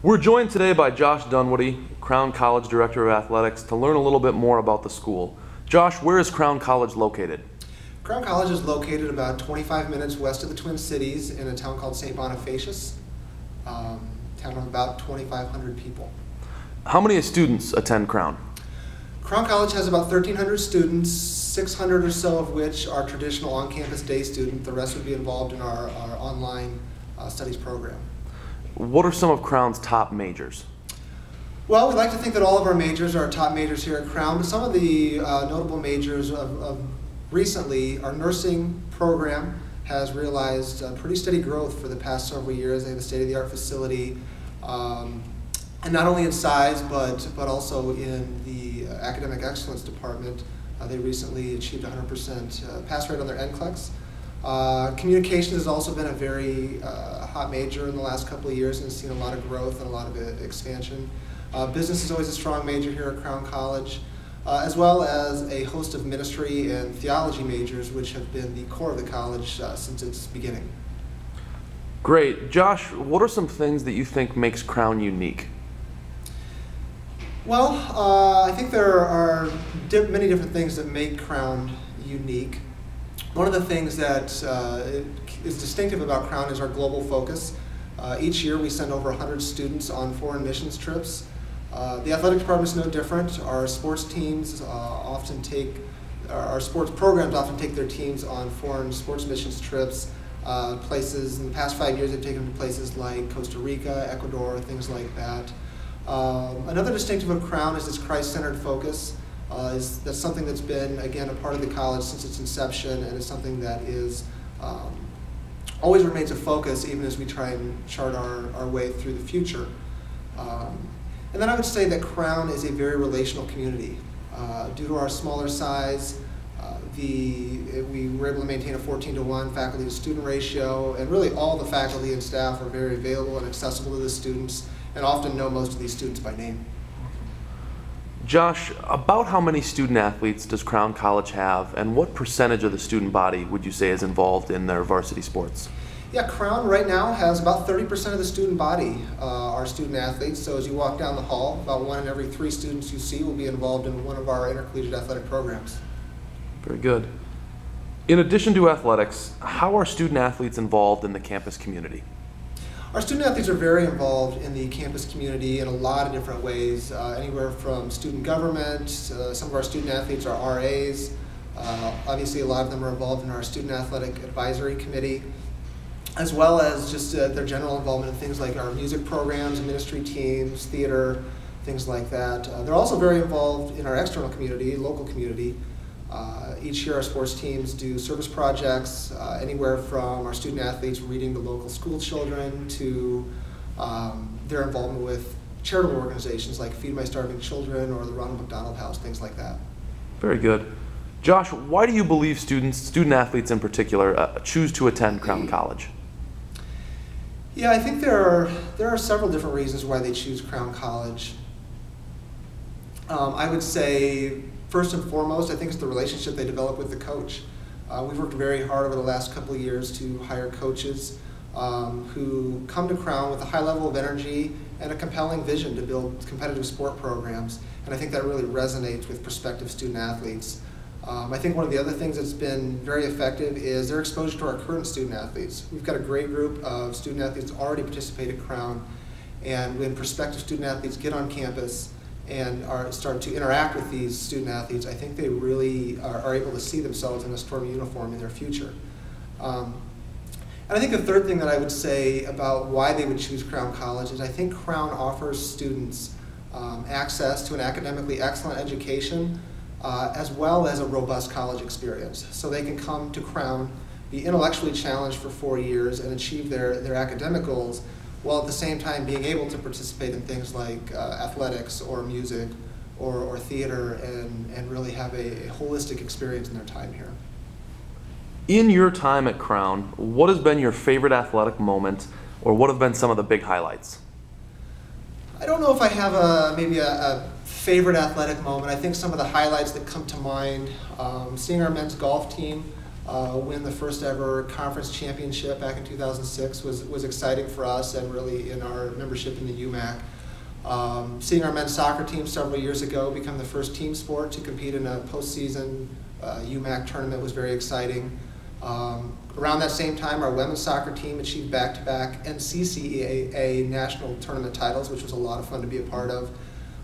We're joined today by Josh Dunwoody, Crown College Director of Athletics, to learn a little bit more about the school. Josh, where is Crown College located? Crown College is located about 25 minutes west of the Twin Cities in a town called St. Bonifacius, town of about 2,500 people. How many students attend Crown? Crown College has about 1,300 students, 600 or so of which are traditional on-campus day students. The rest would be involved in our online studies program. What are some of Crown's top majors? Well, we like to think that all of our majors are top majors here at Crown, but some of the notable majors of recently, our nursing program has realized pretty steady growth for the past several years. They have a state-of-the-art facility, and not only in size, but also in the academic excellence department. They recently achieved 100% pass rate on their NCLEX. Communications has also been a very hot major in the last couple of years and has seen a lot of growth and a lot of expansion. Business is always a strong major here at Crown College, as well as a host of ministry and theology majors, which have been the core of the college since its beginning. Great. Josh, what are some things that you think makes Crown unique? Well, I think there are many different things that make Crown unique. One of the things that is distinctive about Crown is our global focus. Each year we send over 100 students on foreign missions trips. The athletic department is no different. Our sports teams our sports programs often take their teams on foreign sports missions trips. Places in the past 5 years they've taken them to places like Costa Rica, Ecuador, things like that. Another distinctive of Crown is its Christ-centered focus. That's something that's been, again, a part of the college since its inception, and is something that is always remains a focus even as we try and chart our way through the future. And then I would say that Crown is a very relational community. Due to our smaller size, we were able to maintain a 14-to-1 faculty to student ratio, and really all the faculty and staff are very available and accessible to the students, and often know most of these students by name. Josh, about how many student athletes does Crown College have, and what percentage of the student body would you say is involved in their varsity sports? Yeah, Crown right now has about 30% of the student body are student athletes. So as you walk down the hall, about 1 in every 3 students you see will be involved in one of our intercollegiate athletic programs. Very good. In addition to athletics, how are student athletes involved in the campus community? Our student athletes are very involved in the campus community in a lot of different ways, anywhere from student government. Some of our student athletes are RAs. Obviously, a lot of them are involved in our student athletic advisory committee, as well as just their general involvement in things like our music programs, ministry teams, theater, things like that. They're also very involved in our external community, local community. Each year our sports teams do service projects, anywhere from our student athletes reading to local school children to their involvement with charitable organizations like Feed My Starving Children or the Ronald McDonald House, things like that. Very good. Josh, why do you believe student athletes in particular, choose to attend Crown College? Yeah, I think there are several different reasons why they choose Crown College. I would say, first and foremost, I think it's the relationship they develop with the coach. We've worked very hard over the last couple of years to hire coaches who come to Crown with a high level of energy and a compelling vision to build competitive sport programs, and I think that really resonates with prospective student athletes. I think one of the other things that's been very effective is their exposure to our current student athletes. We've got a great group of student athletes that already participate at Crown, and when prospective student athletes get on campus and start to interact with these student athletes, I think they really are able to see themselves in a Storm uniform in their future. And I think the third thing that I would say about why they would choose Crown College is I think Crown offers students access to an academically excellent education as well as a robust college experience. So they can come to Crown, be intellectually challenged for 4 years and achieve their academic goals, while at the same time being able to participate in things like athletics or music or theater and really have a holistic experience in their time here. In your time at Crown, what has been your favorite athletic moment, or what have been some of the big highlights? I don't know if I have maybe a favorite athletic moment. I think some of the highlights that come to mind, seeing our men's golf team win the first ever conference championship back in 2006 was exciting for us and really in our membership in the UMAC. Seeing our men's soccer team several years ago become the first team sport to compete in a postseason UMAC tournament was very exciting. Around that same time, our women's soccer team achieved back-to-back NCCAA national tournament titles, which was a lot of fun to be a part of.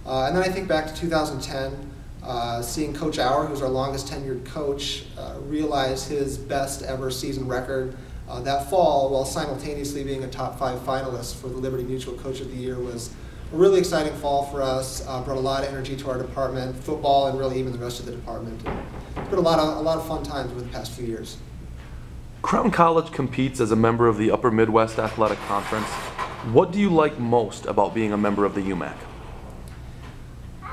And then I think back to 2010, seeing Coach Auer, who's our longest tenured coach, realize his best ever season record that fall while simultaneously being a top 5 finalist for the Liberty Mutual Coach of the Year was a really exciting fall for us. Brought a lot of energy to our department, football, and really even the rest of the department. It's been a lot of fun times over the past few years. Crown College competes as a member of the Upper Midwest Athletic Conference. What do you like most about being a member of the UMAC?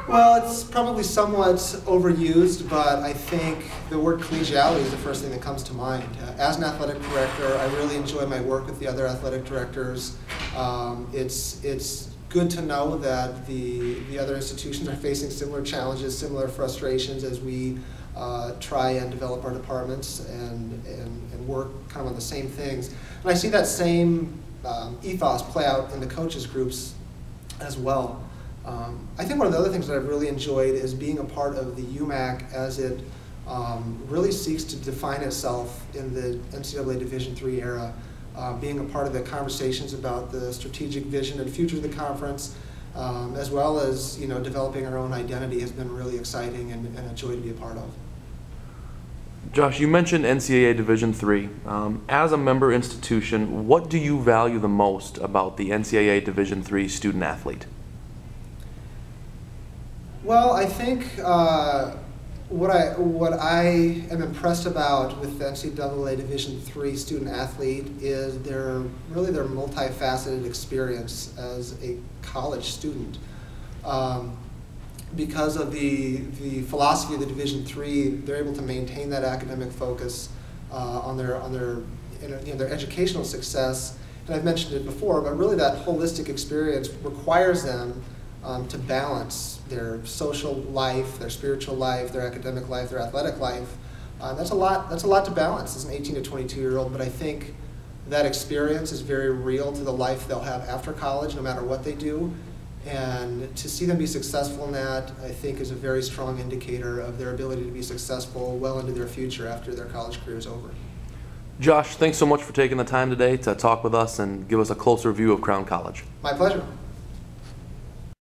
Well, it's probably somewhat overused, but I think the word collegiality is the first thing that comes to mind. As an athletic director, I really enjoy my work with the other athletic directors. It's good to know that the other institutions are facing similar challenges, similar frustrations as we try and develop our departments and work kind of on the same things. And I see that same ethos play out in the coaches groups as well. I think one of the other things that I've really enjoyed is being a part of the UMAC as it really seeks to define itself in the NCAA Division III era. Being a part of the conversations about the strategic vision and future of the conference, as well as developing our own identity, has been really exciting and a joy to be a part of. Josh, you mentioned NCAA Division III. As a member institution, what do you value the most about the NCAA Division III student athlete? Well, I think what I am impressed about with the NCAA Division III student athlete is their multifaceted experience as a college student. Because of the philosophy of the Division III, they're able to maintain that academic focus on their educational success. And I've mentioned it before, but really that holistic experience requires them to balance their social life, their spiritual life, their academic life, their athletic life. That's a lot to balance as an 18 to 22-year-old, but I think that experience is very real to the life they'll have after college, no matter what they do. And to see them be successful in that, I think, is a very strong indicator of their ability to be successful well into their future after their college career is over. Josh, thanks so much for taking the time today to talk with us and give us a closer view of Crown College. My pleasure.